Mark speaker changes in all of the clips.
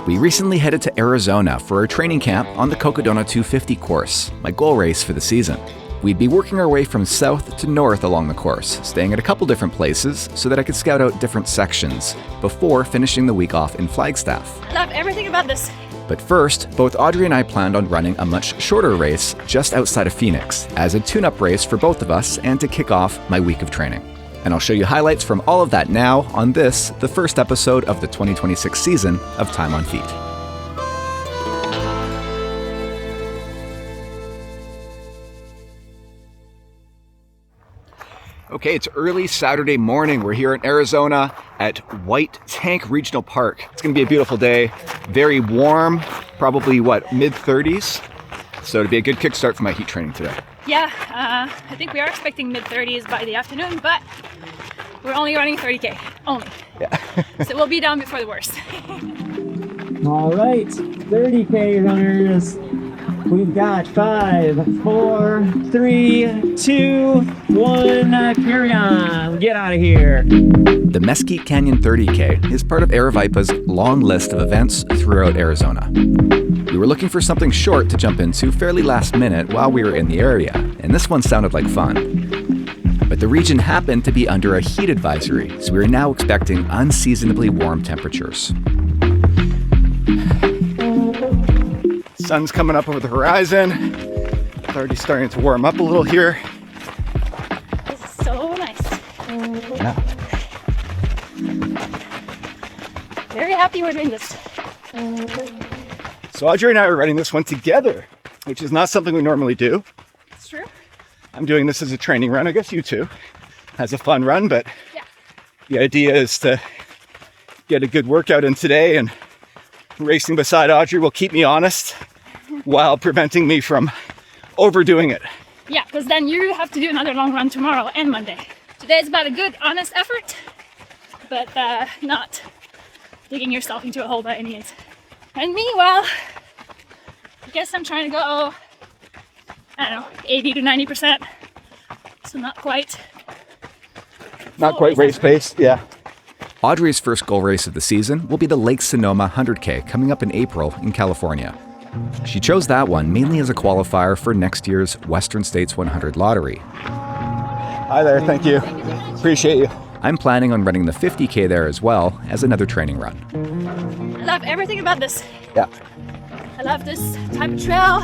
Speaker 1: We recently headed to Arizona for a training camp on the Cocodona 250 course, my goal race for the season. We'd be working our way from south to north along the course, staying at a couple different places so that I could scout out different sections before finishing the week off in Flagstaff.
Speaker 2: I love everything about this.
Speaker 1: But first, both Audrey and I planned on running a much shorter race just outside of Phoenix as a tune-up race for both of us and to kick off my week of training. And I'll show you highlights from all of that now on this, the first episode of the 2026 season of Time on Feet. Okay, it's early Saturday morning. We're here in Arizona at White Tank Regional Park. It's gonna be a beautiful day, very warm, probably mid-30s. So it'll be a good kickstart for my heat training today.
Speaker 2: Yeah, I think we are expecting mid-30s by the afternoon, but we're only running 30K, only.
Speaker 1: Yeah.
Speaker 2: So we'll be down before the worst.
Speaker 3: All right, 30K runners. We've got 5, 4, 3, 2, 1, carry on. Get out of here.
Speaker 1: The Mesquite Canyon 30K is part of Aravaipa's long list of events throughout Arizona. We were looking for something short to jump into fairly last minute while we were in the area, and this one sounded like fun. But the region happened to be under a heat advisory, so we are now expecting unseasonably warm temperatures.
Speaker 4: Sun's coming up over the horizon. It's already starting to warm up a little here.
Speaker 2: This is so nice.
Speaker 1: Yeah.
Speaker 2: Very happy we're doing this.
Speaker 4: So Audrey and I are running this one together, which is not something we normally do.
Speaker 2: It's true.
Speaker 4: I'm doing this as a training run. I guess you too. As a fun run, but
Speaker 2: Yeah.
Speaker 4: the idea is to get a good workout in today, and racing beside Audrey will keep me honest while preventing me from overdoing it.
Speaker 2: Yeah, because then you have to do another long run tomorrow and Monday. Today is about a good, honest effort, but not digging yourself into a hole by any means. And me, well, I guess I'm trying to go, I don't know, 80 to 90%. So not quite
Speaker 4: Race pace, yeah.
Speaker 1: Audrey's first goal race of the season will be the Lake Sonoma 100K coming up in April in California. She chose that one mainly as a qualifier for next year's Western States 100 lottery.
Speaker 4: Hi there, thank you. Appreciate you.
Speaker 1: I'm planning on running the 50K there as well as another training run.
Speaker 2: I love everything about this.
Speaker 4: Yeah.
Speaker 2: I love this type of trail.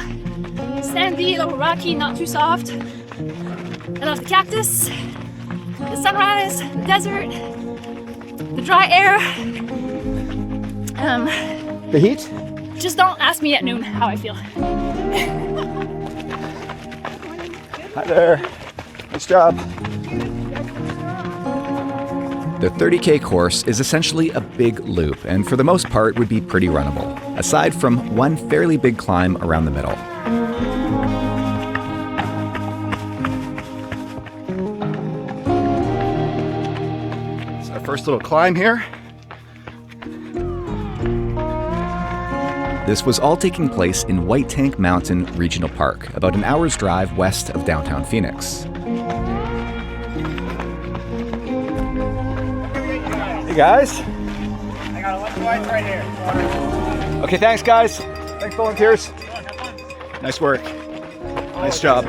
Speaker 2: Sandy, a little rocky, not too soft. I love the cactus, the sunrise, the desert, the dry air.
Speaker 4: The heat?
Speaker 2: Just don't ask me at noon how I feel.
Speaker 4: Hi there. Nice job.
Speaker 1: The 30K course is essentially a big loop and for the most part would be pretty runnable, aside from one fairly big climb around the middle.
Speaker 4: It's our first little climb here.
Speaker 1: This was all taking place in White Tank Mountain Regional Park, about an hour's drive west of downtown Phoenix.
Speaker 4: Hey guys.
Speaker 5: I got 11 lights right here.
Speaker 4: Okay, thanks guys. Thanks volunteers. Nice work. Nice job.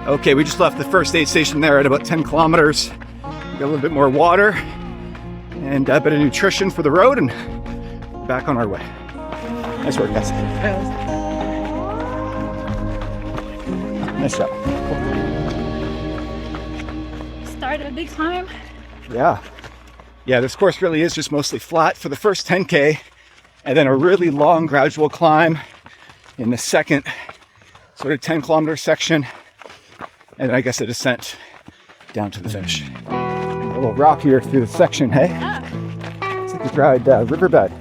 Speaker 4: Okay, we just left the first aid station there at about 10 kilometers. Got a little bit more water and a bit of nutrition for the road, and back on our way. Nice work, guys. Nice job.
Speaker 2: Start of a big climb.
Speaker 4: Yeah, this course really is just mostly flat for the first 10K, and then a really long gradual climb in the second sort of 10-kilometer section, and then I guess a descent down to the finish. A little rockier through the section, hey?
Speaker 2: Ah.
Speaker 4: It's like a dried riverbed.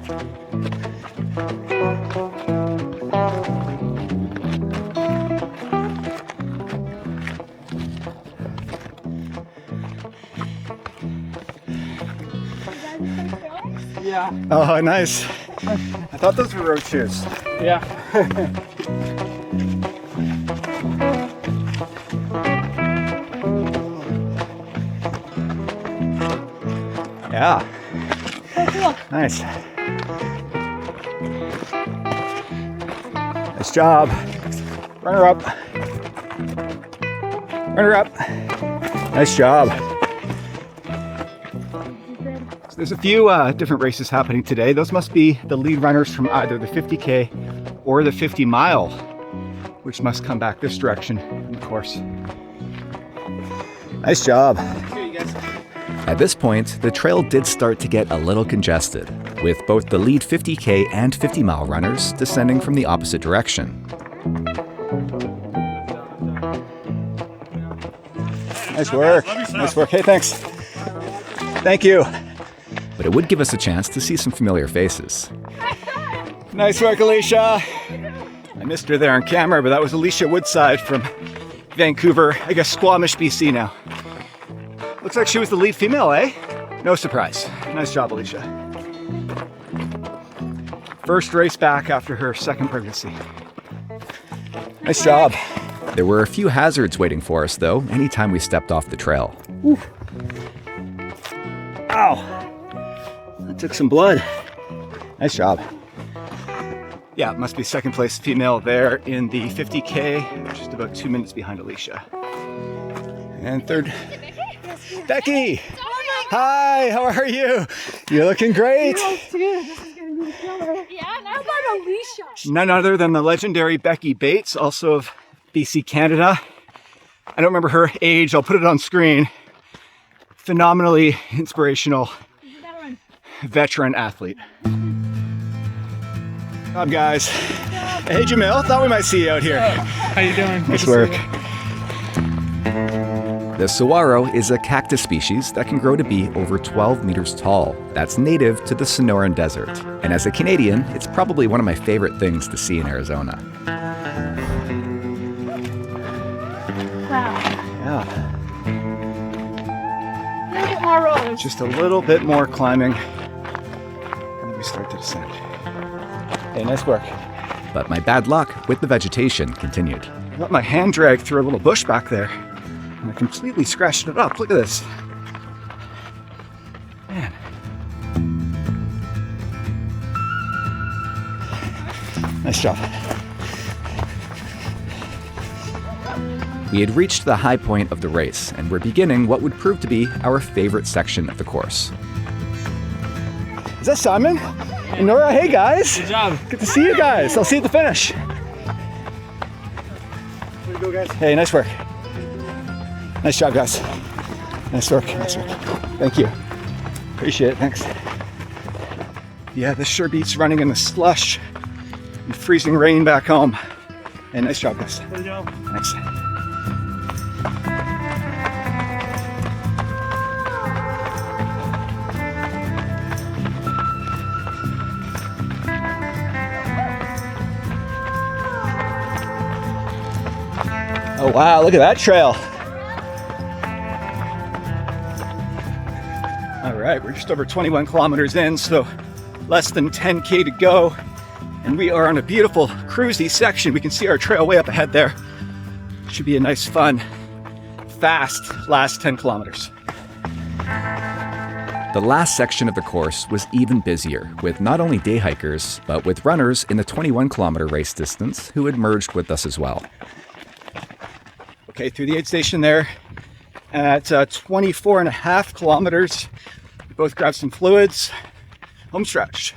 Speaker 5: Yeah.
Speaker 4: Oh, nice. I thought those were road shoes.
Speaker 5: Yeah.
Speaker 4: Yeah.
Speaker 2: Oh, cool.
Speaker 4: Nice. Nice job. Runner up. Runner up. Nice job. So there's a few different races happening today. Those must be the lead runners from either the 50K or the 50 mile, which must come back this direction in the course. Nice job.
Speaker 1: At this point, the trail did start to get a little congested, with both the lead 50K and 50 mile runners descending from the opposite direction.
Speaker 4: Nice work. Nice work. Hey, thanks. Thank you.
Speaker 1: But it would give us a chance to see some familiar faces.
Speaker 4: Nice work, Alicia. I missed her there on camera, but that was Alicia Woodside from Vancouver, I guess Squamish, BC now. Looks like she was the lead female, eh? No surprise. Nice job, Alicia. First race back after her second pregnancy. Nice job.
Speaker 1: There were a few hazards waiting for us, though, anytime we stepped off the trail.
Speaker 4: Ooh. Ow. That took some blood. Nice job. Yeah, it must be second place female there in the 50K, just about 2 minutes behind Alicia. And third, Becky. Hi, how are you? You're looking great.
Speaker 2: Yeah, now about Alicia.
Speaker 4: None other than the legendary Becky Bates, also of BC, Canada. I don't remember her age, I'll put it on screen. Phenomenally inspirational veteran athlete. Good job, guys. Hey, Jamil, thought we might see you out here.
Speaker 5: How you doing?
Speaker 4: Nice work.
Speaker 1: The saguaro is a cactus species that can grow to be over 12 meters tall. That's native to the Sonoran Desert. And as a Canadian, it's probably one of my favorite things to see in Arizona.
Speaker 2: Wow.
Speaker 4: Yeah,
Speaker 2: A little bit more rollers.
Speaker 4: just a little bit more climbing, and then we start to descend. Hey, nice work.
Speaker 1: But my bad luck with the vegetation continued.
Speaker 4: I got my hand dragged through a little bush back there, and I completely scratched it up. Look at this. Man. Nice job.
Speaker 1: We had reached the high point of the race, and we're beginning what would prove to be our favorite section of the course.
Speaker 4: Is that Simon? And Nora, hey guys.
Speaker 5: Good job.
Speaker 4: Good to see you guys. I'll see you at the finish. Way to go, guys. Hey, nice work. Nice job, guys. Nice work. Nice work. Thank you. Appreciate it. Thanks. Yeah, this sure beats running in the slush and freezing rain back home. Hey, nice job, guys.
Speaker 5: Way to go.
Speaker 4: Thanks. Oh wow, look at that trail. All right, we're just over 21 kilometers in, so less than 10K to go. And we are on a beautiful cruisy section. We can see our trail way up ahead there. Should be a nice, fun, fast last 10 kilometers.
Speaker 1: The last section of the course was even busier, with not only day hikers, but with runners in the 21-kilometer race distance who had merged with us as well.
Speaker 4: Okay, through the aid station there at 24 and a half kilometers. We both grabbed some fluids. Home stretch.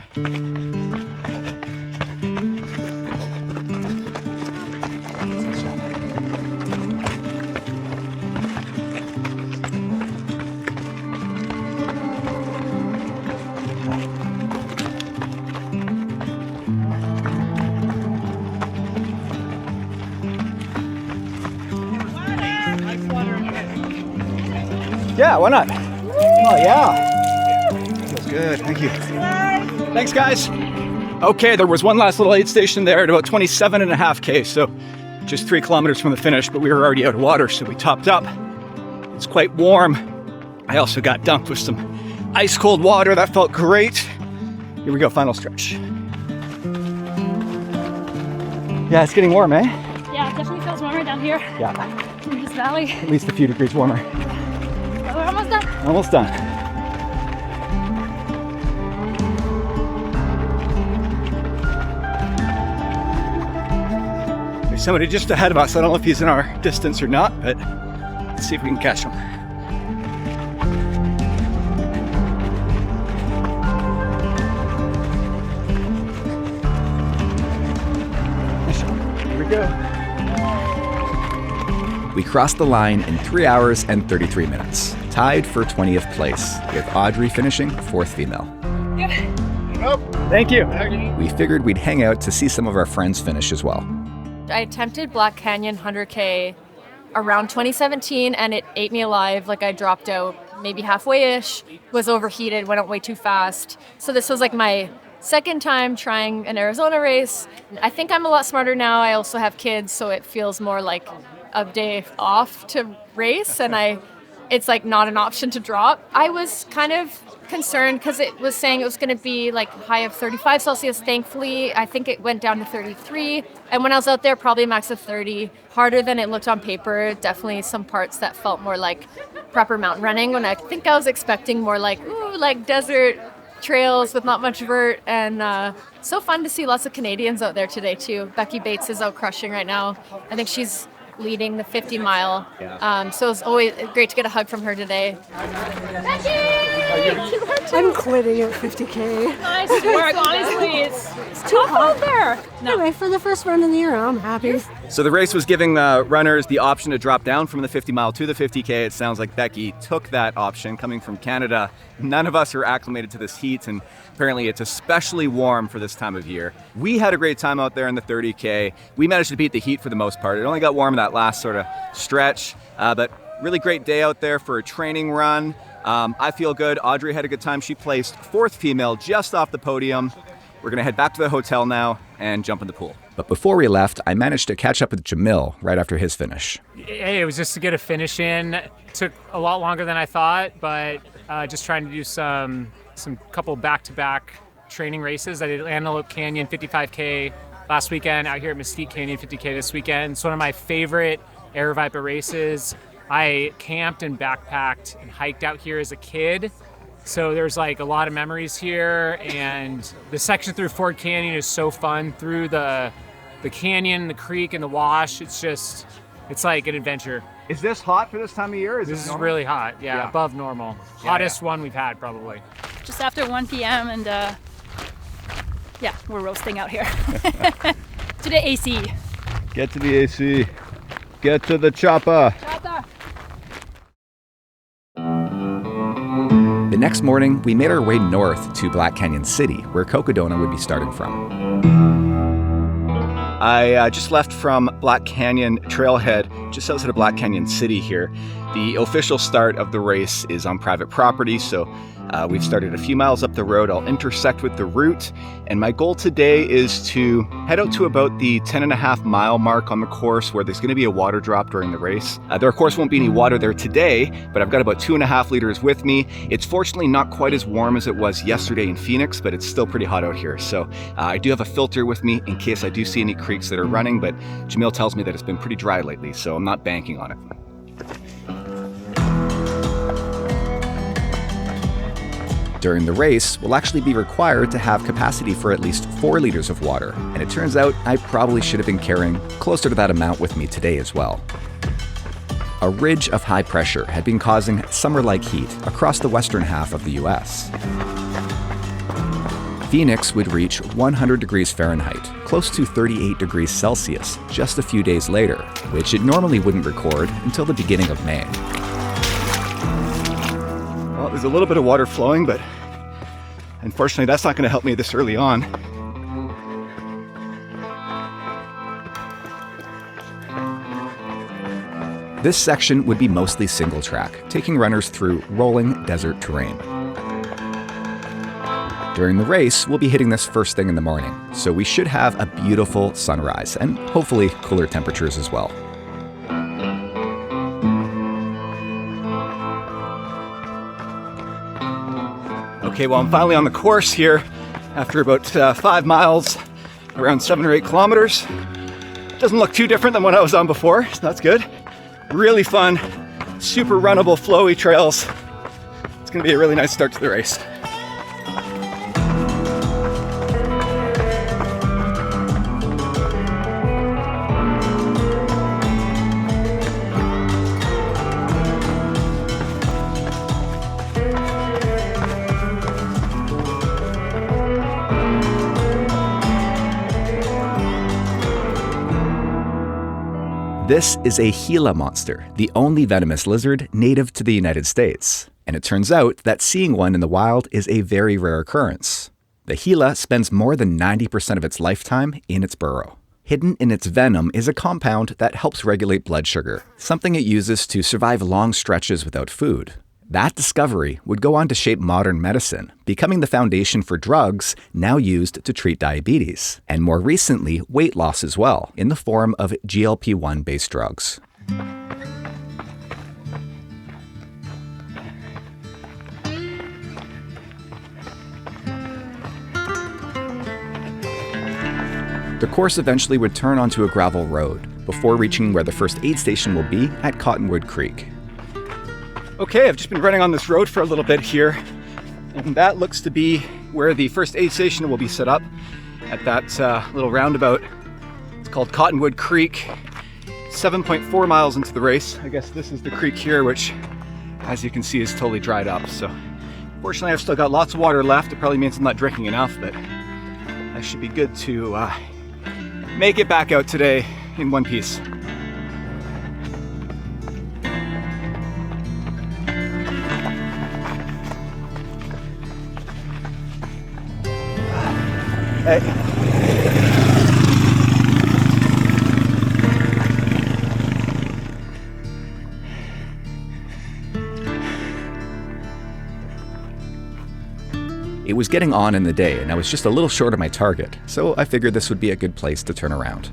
Speaker 4: Yeah, why not? Oh, yeah. Feels good. Thank you. Thanks, guys. Okay, there was one last little aid station there at about 27.5K, so just 3 kilometers from the finish, but we were already out of water, so we topped up. It's quite warm. I also got dunked with some ice cold water. That felt great. Here we go, final stretch. Yeah, it's getting warm, eh?
Speaker 2: Yeah, it definitely feels warmer down here
Speaker 4: Yeah,
Speaker 2: in this valley.
Speaker 4: at least a few degrees warmer.
Speaker 2: But we're almost done.
Speaker 4: Almost done. There's somebody just ahead of us. I don't know if he's in our distance or not, but let's see if we can catch him. Here we go.
Speaker 1: We crossed the line in 3 hours and 33 minutes, tied for 20th place, with Audrey finishing 4th female.
Speaker 4: Oh, thank you.
Speaker 1: We figured we'd hang out to see some of our friends finish as well.
Speaker 6: I attempted Black Canyon 100K around 2017 and it ate me alive. Like I dropped out maybe halfway-ish, was overheated, went out way too fast. So this was like my second time trying an Arizona race. I think I'm a lot smarter now. I also have kids, so it feels more like a day off to race, and it's like not an option to drop. I was kind of concerned because it was saying it was going to be like high of 35 Celsius. Thankfully, I think it went down to 33. And when I was out there, probably a max of 30. Harder than it looked on paper. Definitely some parts that felt more like proper mountain running, when I think I was expecting more like, like desert trails with not much vert. And so fun to see lots of Canadians out there today too. Becky Bates is out crushing right now. I think she's leading the 50 mile. So it's always great to get a hug from her today.
Speaker 7: I'm quitting at 50K.
Speaker 2: Nice work, honestly. It's too hot there.
Speaker 7: Anyway, for the first run in the year, I'm happy.
Speaker 1: So the race was giving runners the option to drop down from the 50 mile to the 50K. It sounds like Becky took that option. Coming from Canada, none of us are acclimated to this heat, and apparently it's especially warm for this time of year. We had a great time out there in the 30K. We managed to beat the heat for the most part. It only got warm in that last sort of stretch, but really great day out there for a training run. I feel good. Audrey had a good time. She placed 4th female just off the podium. We're going to head back to the hotel now and jump in the pool. But before we left, I managed to catch up with Jamil right after his finish.
Speaker 8: Hey, it was just to get a finish in. It took a lot longer than I thought, but just trying to do some couple back-to-back training races. I did Antelope Canyon 55K last weekend, out here at Mesquite Canyon 50K this weekend. It's one of my favorite Aravaipa races. I camped and backpacked and hiked out here as a kid. So there's like a lot of memories here, and the section through Ford Canyon is so fun, through the canyon, the creek, and the wash. It's like an adventure.
Speaker 4: Is this hot for this time of year?
Speaker 8: This is really hot, yeah, above normal. Hottest one we've had, probably.
Speaker 2: Just after 1 p.m. and we're roasting out here. To the AC.
Speaker 4: Get to the AC. Get to the chopper.
Speaker 1: The next morning, we made our way north to Black Canyon City, where Cocodona would be starting from. I just left from Black Canyon Trailhead, just outside of Black Canyon City here. The official start of the race is on private property, so we've started a few miles up the road. I'll intersect with the route, and my goal today is to head out to about the 10.5 mile mark on the course, where there's going to be a water drop during the race. There, of course, won't be any water there today, but I've got about 2.5 liters with me. It's fortunately not quite as warm as it was yesterday in Phoenix, but it's still pretty hot out here. So I do have a filter with me in case I do see any creeks that are running, but Jamil tells me that it's been pretty dry lately, so I'm not banking on it. During the race, we'll actually be required to have capacity for at least 4 liters of water, and it turns out I probably should have been carrying closer to that amount with me today as well. A ridge of high pressure had been causing summer-like heat across the western half of the US. Phoenix would reach 100 degrees Fahrenheit, close to 38 degrees Celsius, just a few days later, which it normally wouldn't record until the beginning of May.
Speaker 4: Well, there's a little bit of water flowing, but unfortunately that's not going to help me this early on.
Speaker 1: This section would be mostly single track, taking runners through rolling desert terrain. During the race, we'll be hitting this first thing in the morning, so we should have a beautiful sunrise and hopefully cooler temperatures as well.
Speaker 4: Okay, well, I'm finally on the course here after about 5 miles, around 7 or 8 kilometers. Doesn't look too different than what I was on before, so that's good. Really fun, super runnable, flowy trails. It's gonna be a really nice start to the race.
Speaker 1: This is a Gila monster, the only venomous lizard native to the United States. And it turns out that seeing one in the wild is a very rare occurrence. The Gila spends more than 90% of its lifetime in its burrow. Hidden in its venom is a compound that helps regulate blood sugar, something it uses to survive long stretches without food. That discovery would go on to shape modern medicine, becoming the foundation for drugs now used to treat diabetes, and more recently, weight loss as well, in the form of GLP-1 based drugs. The course eventually would turn onto a gravel road before reaching where the first aid station will be at Cottonwood Creek.
Speaker 4: Okay, I've just been running on this road for a little bit here, and that looks to be where the first aid station will be set up at that little roundabout. It's called Cottonwood Creek, 7.4 miles into the race. I guess this is the creek here, which, as you can see, is totally dried up. So, fortunately, I've still got lots of water left. It probably means I'm not drinking enough, but I should be good to make it back out today in one piece. Hey.
Speaker 1: It was getting on in the day, and I was just a little short of my target, so I figured this would be a good place to turn around.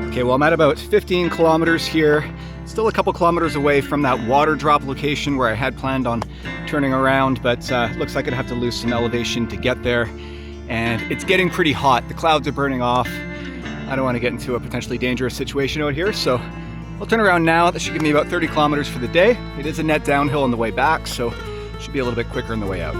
Speaker 4: Okay, well, I'm at about 15 kilometers here. Still a couple kilometers away from that water drop location where I had planned on turning around, but looks like I'd have to lose some elevation to get there. And it's getting pretty hot. The clouds are burning off. I don't want to get into a potentially dangerous situation out here, so I'll turn around now. That should give me about 30 kilometers for the day. It is a net downhill on the way back, so it should be a little bit quicker on the way out.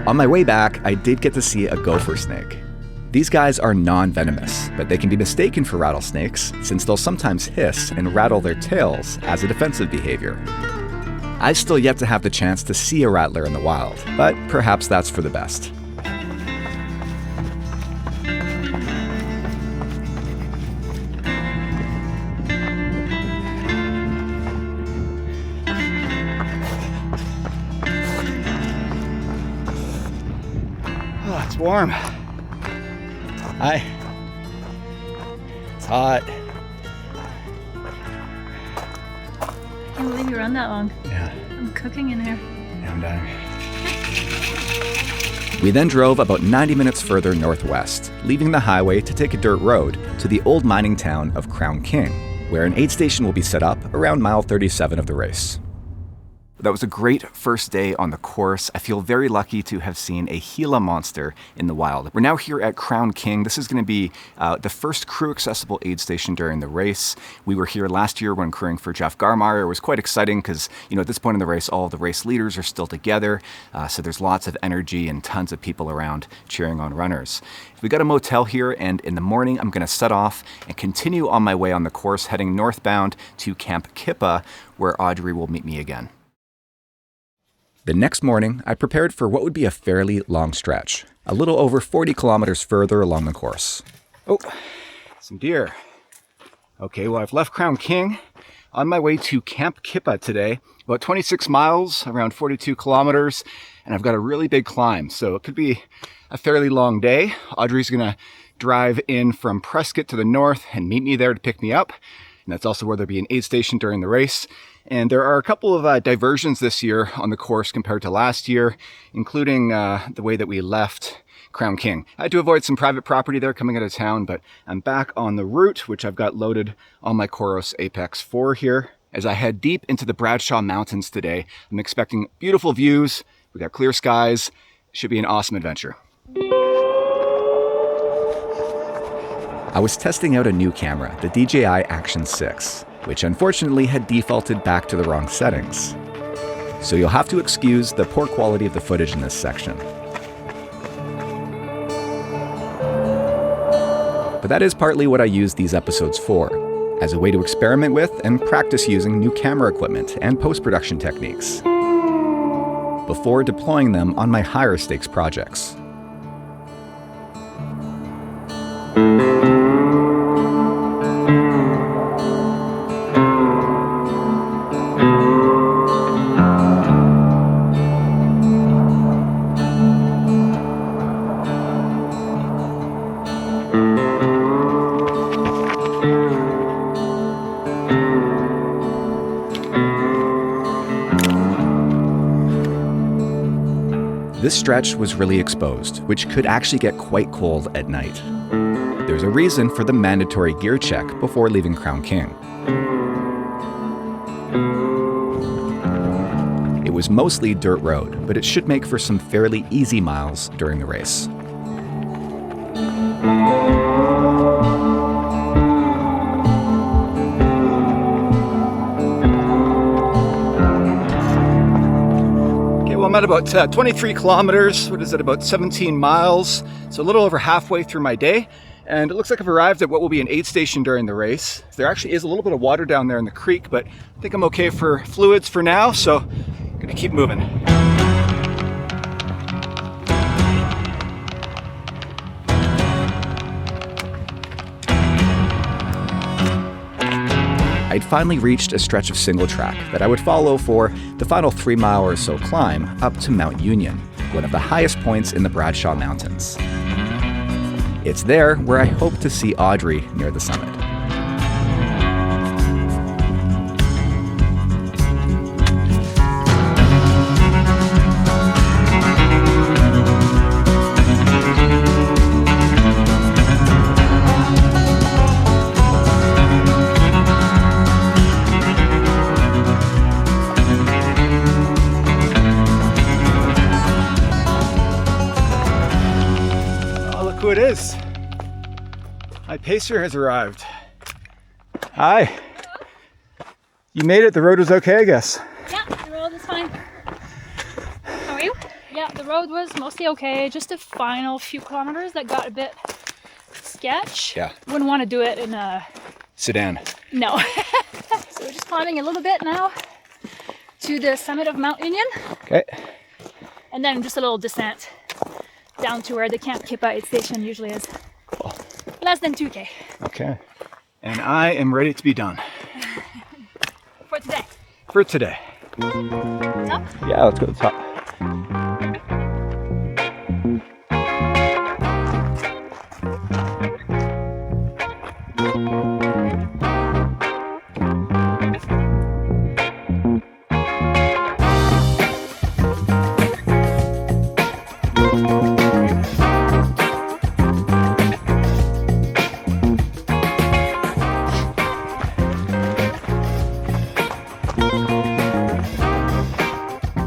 Speaker 1: On my way back, I did get to see a gopher snake. These guys are non-venomous, but they can be mistaken for rattlesnakes since they'll sometimes hiss and rattle their tails as a defensive behavior. I've still yet to have the chance to see a rattler in the wild, but perhaps that's for the best.
Speaker 4: It's warm. Hi. It's hot.
Speaker 2: I can't believe you run that long.
Speaker 4: Yeah.
Speaker 2: I'm cooking in here.
Speaker 4: Yeah, I'm dying.
Speaker 1: We then drove about 90 minutes further northwest, leaving the highway to take a dirt road to the old mining town of Crown King, where an aid station will be set up around mile 37 of the race. That was a great first day on the course. I feel very lucky to have seen a Gila monster in the wild. We're now here at Crown King. This is going to be the first crew-accessible aid station during the race. We were here last year when crewing for Jeff Garmeyer. It was quite exciting because, at this point in the race, all the race leaders are still together. So there's lots of energy and tons of people around cheering on runners. We got a motel here, and in the morning, I'm going to set off and continue on my way on the course, heading northbound to Camp Kippa, where Audrey will meet me again. The next morning, I prepared for what would be a fairly long stretch, a little over 40 kilometers further along the course.
Speaker 4: Oh, some deer. Okay, well, I've left Crown King on my way to Camp Kippa today, about 26 miles, around 42 kilometers, and I've got a really big climb, so it could be a fairly long day. Audrey's gonna drive in from Prescott to the north and meet me there to pick me up, and that's also where there'll be an aid station during the race. And there are a couple of diversions this year on the course compared to last year, including the way that we left Crown King. I had to avoid some private property there coming out of town, but I'm back on the route, which I've got loaded on my Coros Apex 4 here. As I head deep into the Bradshaw Mountains today, I'm expecting beautiful views. We got clear skies. Should be an awesome adventure.
Speaker 1: I was testing out a new camera, the DJI Action 6, which unfortunately had defaulted back to the wrong settings. So you'll have to excuse the poor quality of the footage in this section. But that is partly what I use these episodes for, as a way to experiment with and practice using new camera equipment and post-production techniques before deploying them on my higher stakes projects. This stretch was really exposed, which could actually get quite cold at night. There's a reason for the mandatory gear check before leaving Crown King. It was mostly dirt road, but it should make for some fairly easy miles during the race.
Speaker 4: I'm at about 23 kilometers, what is it, about 17 miles, so a little over halfway through my day, and it looks like I've arrived at what will be an aid station during the race. There actually is a little bit of water down there in the creek, but I think I'm okay for fluids for now, so I'm gonna keep moving.
Speaker 1: I'd finally reached a stretch of single track that I would follow for the final 3 mile or so climb up to Mount Union, one of the highest points in the Bradshaw Mountains. It's there where I hope to see Audrey near the summit.
Speaker 4: Who it is. My pacer has arrived. Hi. You made it. The road was okay, I guess.
Speaker 2: Yeah, the road is fine. How are you? Yeah, the road was mostly okay. Just the final few kilometers that got a bit sketch.
Speaker 4: Yeah.
Speaker 2: Wouldn't want to do it in a
Speaker 4: Sedan.
Speaker 2: No. So we're just climbing a little bit now to the summit of Mount Union.
Speaker 4: Okay.
Speaker 2: And then just a little descent down to where the Camp Kippa aid station usually is.
Speaker 4: Cool.
Speaker 2: Less than 2K.
Speaker 4: Okay. And I am ready to be done.
Speaker 2: For today.
Speaker 4: For today.
Speaker 2: Up?
Speaker 4: Yeah, let's go to the top.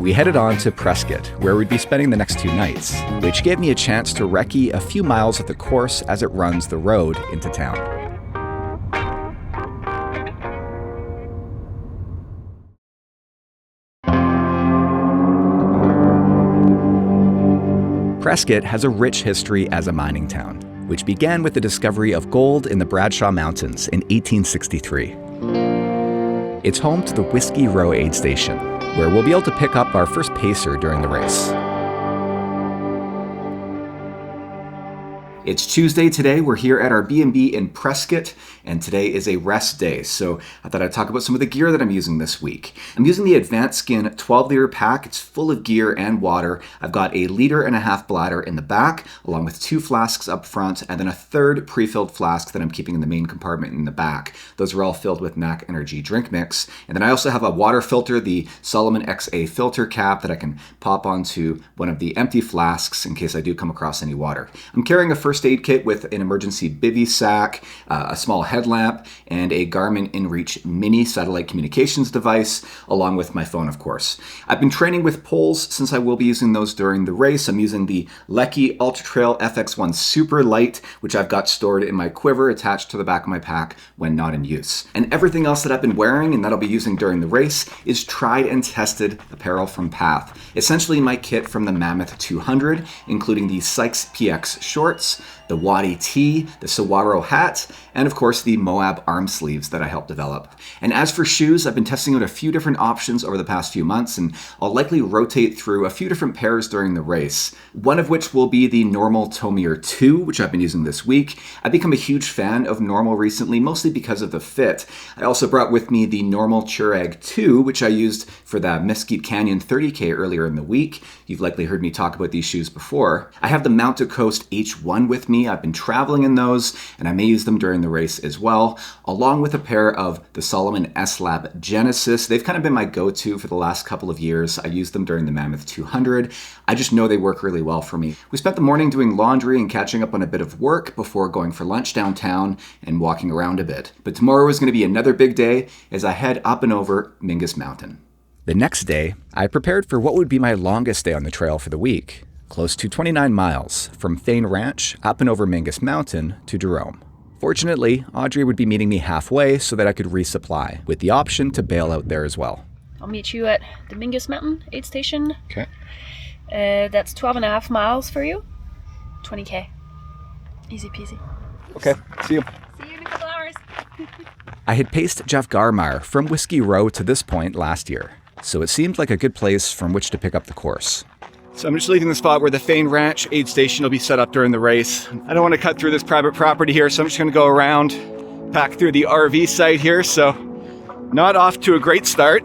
Speaker 1: We headed on to Prescott, where we'd be spending the next 2 nights, which gave me a chance to recce a few miles of the course as it runs the road into town. Prescott has a rich history as a mining town, which began with the discovery of gold in the Bradshaw Mountains in 1863. It's home to the Whiskey Row aid station, where we'll be able to pick up our first pacer during the race. It's Tuesday today. We're here at our B&B in Prescott, and today is a rest day. So I thought I'd talk about some of the gear that I'm using this week. I'm using the Advanced Skin 12-liter pack. It's full of gear and water. I've got a 1.5 liter bladder in the back, along with 2 flasks up front, and then a third pre-filled flask that I'm keeping in the main compartment in the back. Those are all filled with NAC Energy drink mix. And then I also have a water filter, the Solomon XA filter cap that I can pop onto one of the empty flasks in case I do come across any water. I'm carrying a first aid kit with an emergency bivy sack, a small headlamp, and a Garmin InReach mini satellite communications device, along with my phone, of course. I've been training with poles since I will be using those during the race. I'm using the Lecky Ultra Trail FX1 Super Light, which I've got stored in my quiver attached to the back of my pack when not in use. And everything else that I've been wearing and that I'll be using during the race is tried and tested apparel from Path. Essentially my kit from the Mammoth 200, including the Sykes PX shorts, the Wadi tee, the Saguaro hat, and of course the Moab arm sleeves that I helped develop. And as for shoes, I've been testing out a few different options over the past few months, and I'll likely rotate through a few different pairs during the race. One of which will be the Normal Tomier 2, which I've been using this week. I've become a huge fan of Normal recently, mostly because of the fit. I also brought with me the Normal Churag 2, which I used for the Mesquite Canyon 30K earlier in the week. You've likely heard me talk about these shoes before. I have the Mount to Coast H1 with me. I've been traveling in those, and I may use them during the race as well, along with a pair of the Salomon S-Lab Genesis. They've kind of been my go-to for the last couple of years. I used them during the Mammoth 200. I just know they work really well for me. We spent the morning doing laundry and catching up on a bit of work before going for lunch downtown and walking around a bit. But tomorrow is going to be another big day as I head up and over Mingus Mountain. The next day, I prepared for what would be my longest day on the trail for the week, close to 29 miles from Thane Ranch up and over Mingus Mountain to Jerome. Fortunately, Audrey would be meeting me halfway so that I could resupply, with the option to bail out there as well.
Speaker 2: I'll meet you at the Mingus Mountain aid station.
Speaker 1: Okay.
Speaker 2: That's 12.5 miles for you. 20K. Easy peasy.
Speaker 1: Okay, see you.
Speaker 2: See you in a couple hours.
Speaker 1: I had paced Jeff Garmeyer from Whiskey Row to this point last year, so it seemed like a good place from which to pick up the course.
Speaker 4: So I'm just leaving the spot where the Thane Ranch aid station will be set up during the race. I don't want to cut through this private property here, so I'm just going to go around, pack through the RV site here, so not off to a great start.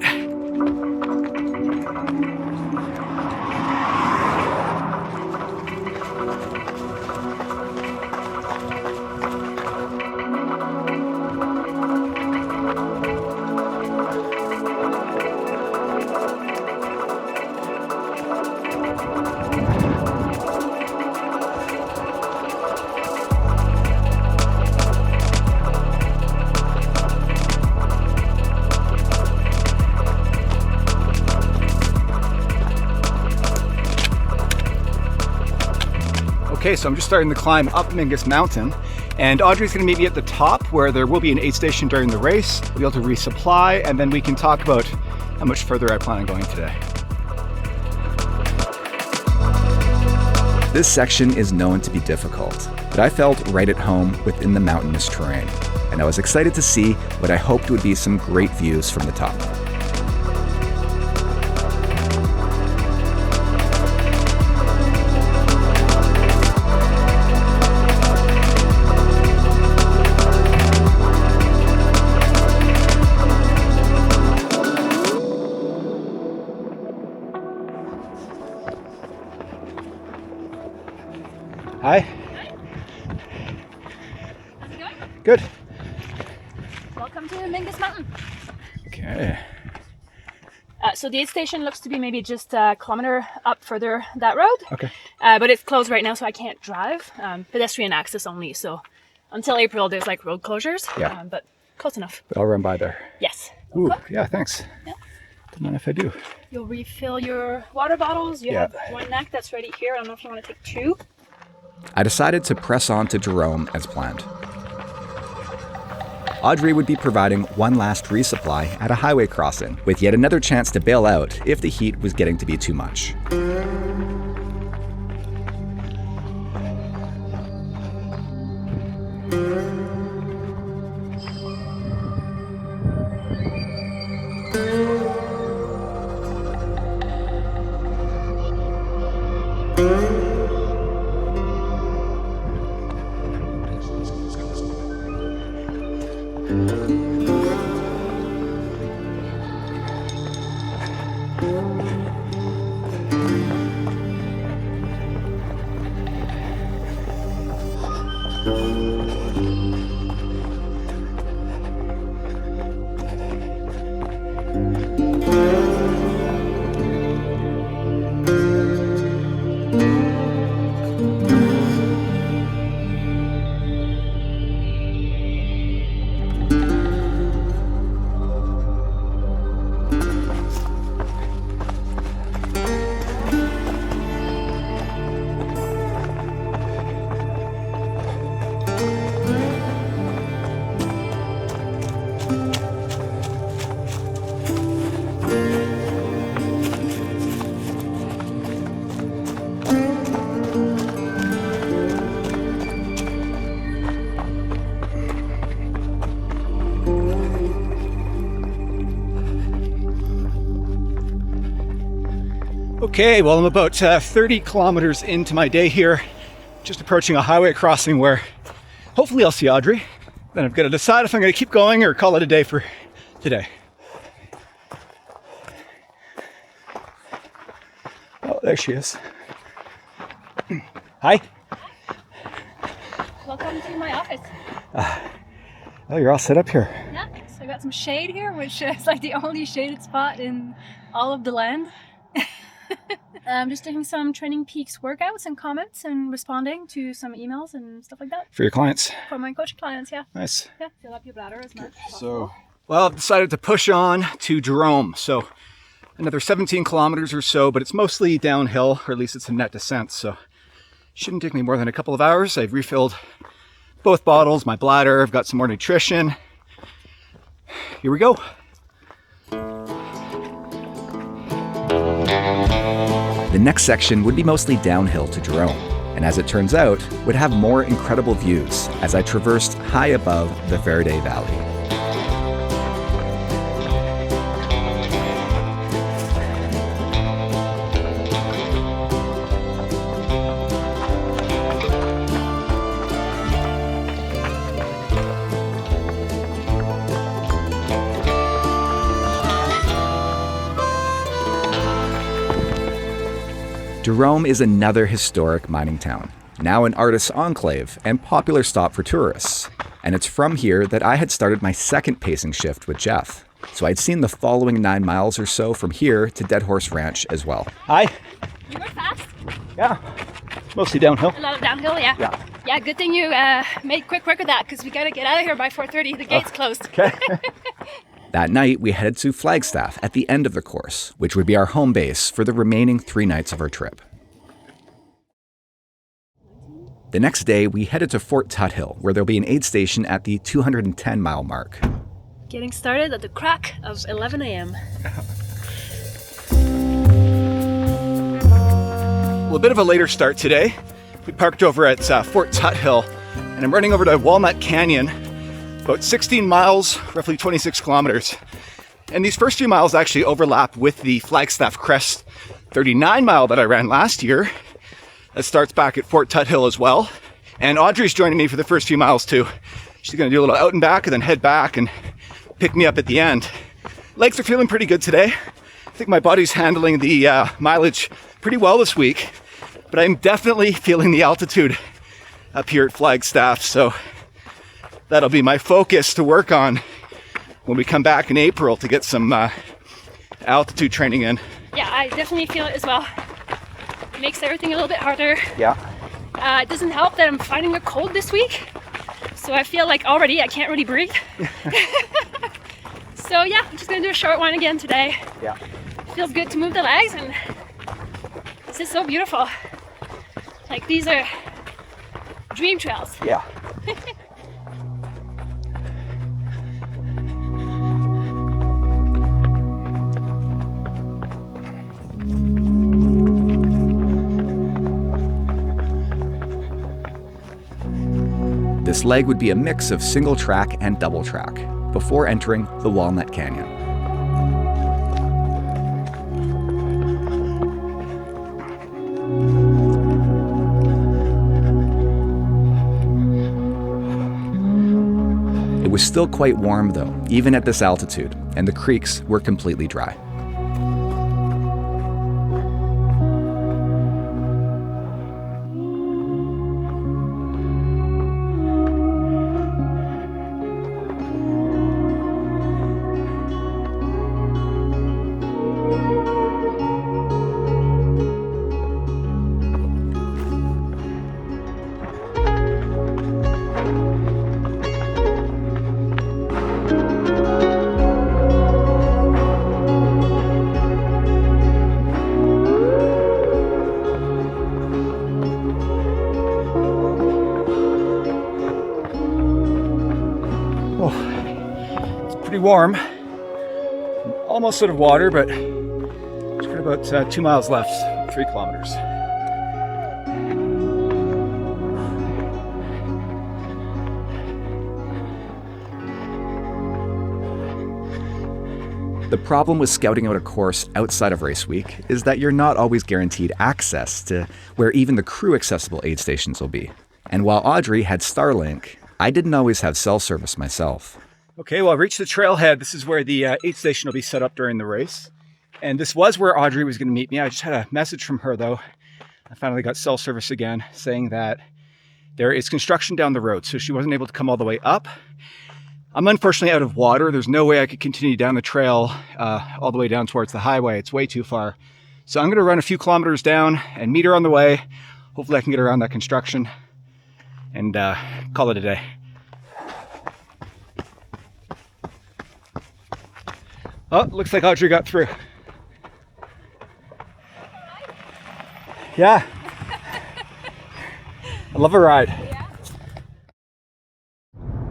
Speaker 4: Okay, so I'm just starting the climb up Mingus Mountain, and Audrey's going to meet me at the top where there will be an aid station during the race. We'll be able to resupply, and then we can talk about how much further I plan on going today.
Speaker 1: This section is known to be difficult, but I felt right at home within the mountainous terrain, and I was excited to see what I hoped would be some great views from the top.
Speaker 4: Hi.
Speaker 2: How's it going?
Speaker 4: Good.
Speaker 2: Welcome to Mingus Mountain.
Speaker 4: Okay.
Speaker 2: So the aid station looks to be maybe just a kilometer up further that road.
Speaker 4: Okay.
Speaker 2: But it's closed right now, so I can't drive. Pedestrian access only. So until April, there's like road closures.
Speaker 4: Yeah.
Speaker 2: But close enough.
Speaker 4: But I'll run by there.
Speaker 2: Yes.
Speaker 4: Ooh, yeah, thanks.
Speaker 2: Yeah.
Speaker 4: Don't mind if I do.
Speaker 2: You'll refill your water bottles. You have one neck that's ready here. I don't know if you want to take two.
Speaker 1: I decided to press on to Jerome as planned. Audrey would be providing one last resupply at a highway crossing, with yet another chance to bail out if the heat was getting to be too much.
Speaker 4: Okay, well, I'm about 30 kilometers into my day here, just approaching a highway crossing where hopefully I'll see Audrey. Then I've got to decide if I'm going to keep going or call it a day for today. Oh, there she is. Hi.
Speaker 2: Welcome to my office.
Speaker 4: Oh, you're all set up here.
Speaker 2: Yeah, so I got some shade here, which is like the only shaded spot in all of the land. I'm just doing some Training Peaks workouts and comments and responding to some emails and stuff like that.
Speaker 4: For your clients?
Speaker 2: For my coaching clients, yeah.
Speaker 4: Nice.
Speaker 2: Yeah, fill up your bladder as much as possible.
Speaker 4: So, well, I've decided to push on to Jerome. So another 17 kilometers or so, but it's mostly downhill, or at least it's a net descent. So shouldn't take me more than a couple of hours. I've refilled both bottles, my bladder. I've got some more nutrition. Here we go.
Speaker 1: The next section would be mostly downhill to Jerome, and as it turns out, would have more incredible views as I traversed high above the Faraday Valley. Jerome is another historic mining town, now an artist's enclave and popular stop for tourists. And it's from here that I had started my second pacing shift with Jeff. So I'd seen the following 9 miles or so from here to Dead Horse Ranch as well.
Speaker 4: Hi.
Speaker 2: You were fast.
Speaker 4: Yeah. Mostly downhill.
Speaker 2: A lot of downhill, yeah.
Speaker 4: Yeah.
Speaker 2: Yeah, good thing you made quick work of that because we got to get out of here by 4:30. The gate's closed.
Speaker 4: Okay.
Speaker 1: That night, we headed to Flagstaff at the end of the course, which would be our home base for the remaining 3 nights of our trip. The next day, we headed to Fort Tuthill, where there'll be an aid station at the 210-mile mark.
Speaker 2: Getting started at the crack of 11 a.m.
Speaker 4: Well, a bit of a later start today. We parked over at Fort Tuthill, and I'm running over to Walnut Canyon, about 16 miles, roughly 26 kilometers. And these first few miles actually overlap with the Flagstaff Crest 39 mile that I ran last year. That starts back at Fort Tuthill as well. And Audrey's joining me for the first few miles too. She's gonna do a little out and back and then head back and pick me up at the end. Legs are feeling pretty good today. I think my body's handling the mileage pretty well this week, but I'm definitely feeling the altitude up here at Flagstaff. So that'll be my focus to work on when we come back in April to get some altitude training in.
Speaker 2: Yeah, I definitely feel it as well. It makes everything a little bit harder.
Speaker 4: Yeah.
Speaker 2: It doesn't help that I'm fighting a cold this week. So I feel like already I can't really breathe. So yeah, I'm just gonna do a short one again today.
Speaker 4: Yeah.
Speaker 2: Feels good to move the legs, and this is so beautiful. Like, these are dream trails.
Speaker 4: Yeah.
Speaker 1: This leg would be a mix of single track and double track before entering the Walnut Canyon. It was still quite warm though, even at this altitude, and the creeks were completely dry.
Speaker 4: Warm, almost out of water, but it's got about 2 miles left, 3 kilometers.
Speaker 1: The problem with scouting out a course outside of race week is that you're not always guaranteed access to where even the crew-accessible aid stations will be. And while Audrey had Starlink, I didn't always have cell service myself.
Speaker 4: Okay, well, I reached the trailhead. This is where the aid station will be set up during the race. And this was where Audrey was going to meet me. I just had a message from her, though. I finally got cell service again, saying that there is construction down the road, so she wasn't able to come all the way up. I'm unfortunately out of water. There's no way I could continue down the trail all the way down towards the highway. It's way too far. So I'm going to run a few kilometers down and meet her on the way. Hopefully I can get around that construction and call it a day. Oh, looks like Audrey got through. Yeah. I love a ride.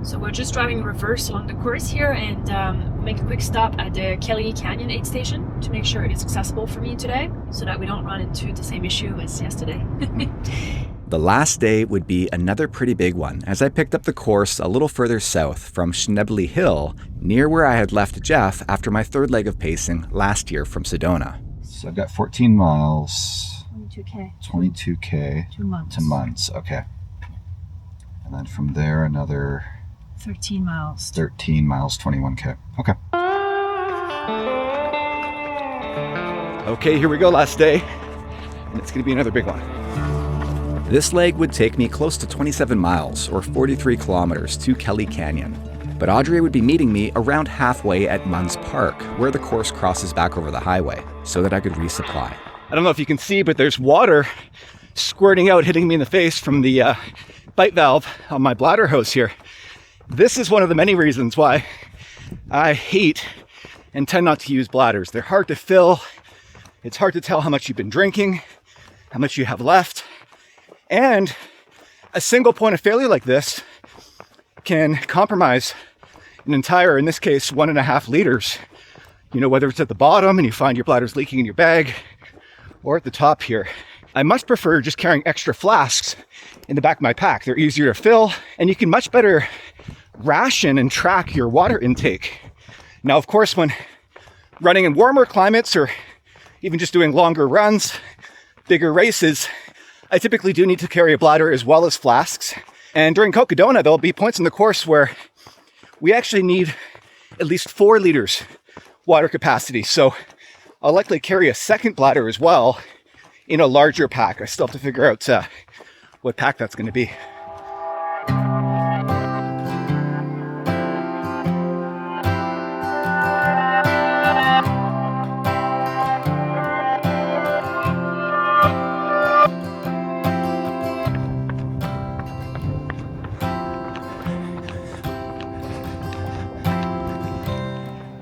Speaker 2: So we're just driving reverse along the course here and make a quick stop at the Kelly Canyon aid station to make sure it is accessible for me today so that we don't run into the same issue as yesterday.
Speaker 1: The last day would be another pretty big one as I picked up the course a little further south from Schnebley Hill, near where I had left Jeff after my third leg of pacing last year from Sedona.
Speaker 9: So I've got 14 miles.
Speaker 2: 22K.
Speaker 9: 22K.
Speaker 2: 2 months.
Speaker 9: To months, okay. And then from there another
Speaker 2: 13 miles.
Speaker 9: 13 miles, 21K. Okay.
Speaker 4: Okay, here we go, last day. And it's going to be another big one.
Speaker 1: This leg would take me close to 27 miles, or 43 kilometers, to Kelly Canyon. But Audrey would be meeting me around halfway at Munns Park, where the course crosses back over the highway, so that I could resupply.
Speaker 4: I don't know if you can see, but there's water squirting out, hitting me in the face from the bite valve on my bladder hose here. This is one of the many reasons why I hate and tend not to use bladders. They're hard to fill. It's hard to tell how much you've been drinking, how much you have left. And a single point of failure like this can compromise an entire, in this case, 1.5 liters. You know, whether it's at the bottom and you find your bladder's leaking in your bag, or at the top here. I much prefer just carrying extra flasks in the back of my pack. They're easier to fill, and you can much better ration and track your water intake. Now, of course, when running in warmer climates or even just doing longer runs, bigger races, I typically do need to carry a bladder as well as flasks. And during Cocodona, there'll be points in the course where we actually need at least 4 liters water capacity. So I'll likely carry a second bladder as well in a larger pack. I still have to figure out what pack that's going to be.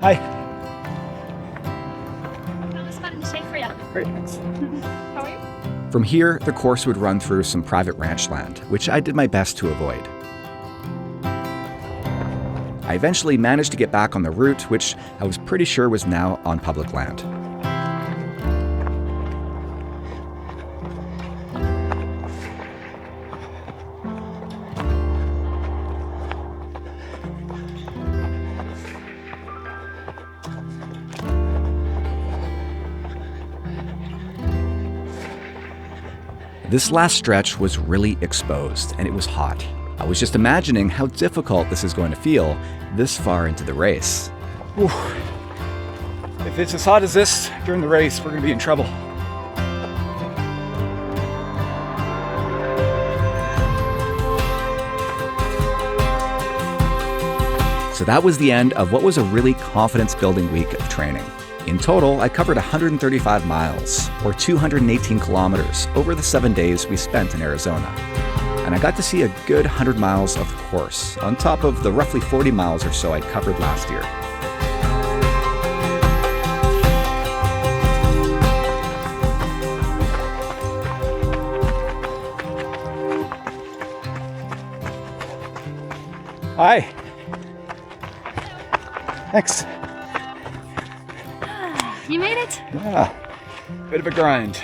Speaker 4: Hi.
Speaker 2: That was fun and safe for you.
Speaker 4: Great, thanks.
Speaker 2: How are you?
Speaker 1: From here, the course would run through some private ranch land, which I did my best to avoid. I eventually managed to get back on the route, which I was pretty sure was now on public land. This last stretch was really exposed, and it was hot. I was just imagining how difficult this is going to feel this far into the race.
Speaker 4: Whew. If it's as hot as this during the race, we're going to be in trouble.
Speaker 1: So that was the end of what was a really confidence-building week of training. In total, I covered 135 miles, or 218 kilometers, over the 7 days we spent in Arizona. And I got to see a good 100 miles of the course, on top of the roughly 40 miles or so I'd covered last year.
Speaker 4: Hi. Thanks.
Speaker 2: You made it?
Speaker 4: Yeah, bit of a grind.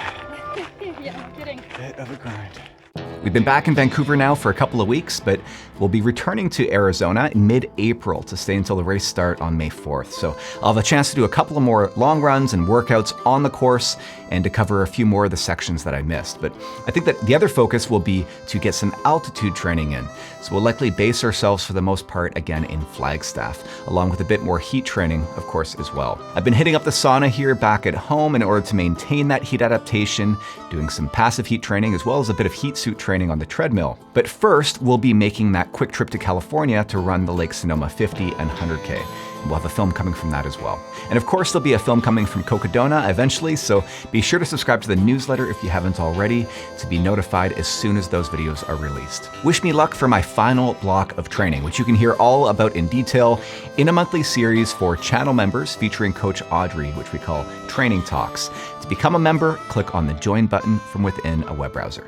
Speaker 2: Yeah, no kidding.
Speaker 4: Bit of a grind.
Speaker 1: We've been back in Vancouver now for a couple of weeks, but we'll be returning to Arizona in mid-April to stay until the race start on May 4th. So I'll have a chance to do a couple of more long runs and workouts on the course and to cover a few more of the sections that I missed. But I think that the other focus will be to get some altitude training in. So we'll likely base ourselves for the most part again in Flagstaff, along with a bit more heat training, of course, as well. I've been hitting up the sauna here back at home in order to maintain that heat adaptation, doing some passive heat training as well as a bit of heat suit training on the treadmill. But first, we'll be making that quick trip to California to run the Lake Sonoma 50 and 100K. We'll have a film coming from that as well. And of course, there'll be a film coming from Cocodona eventually, so be sure to subscribe to the newsletter if you haven't already to be notified as soon as those videos are released. Wish me luck for my final block of training, which you can hear all about in detail in a monthly series for channel members featuring Coach Audrey, which we call Training Talks. To become a member, click on the Join button from within a web browser.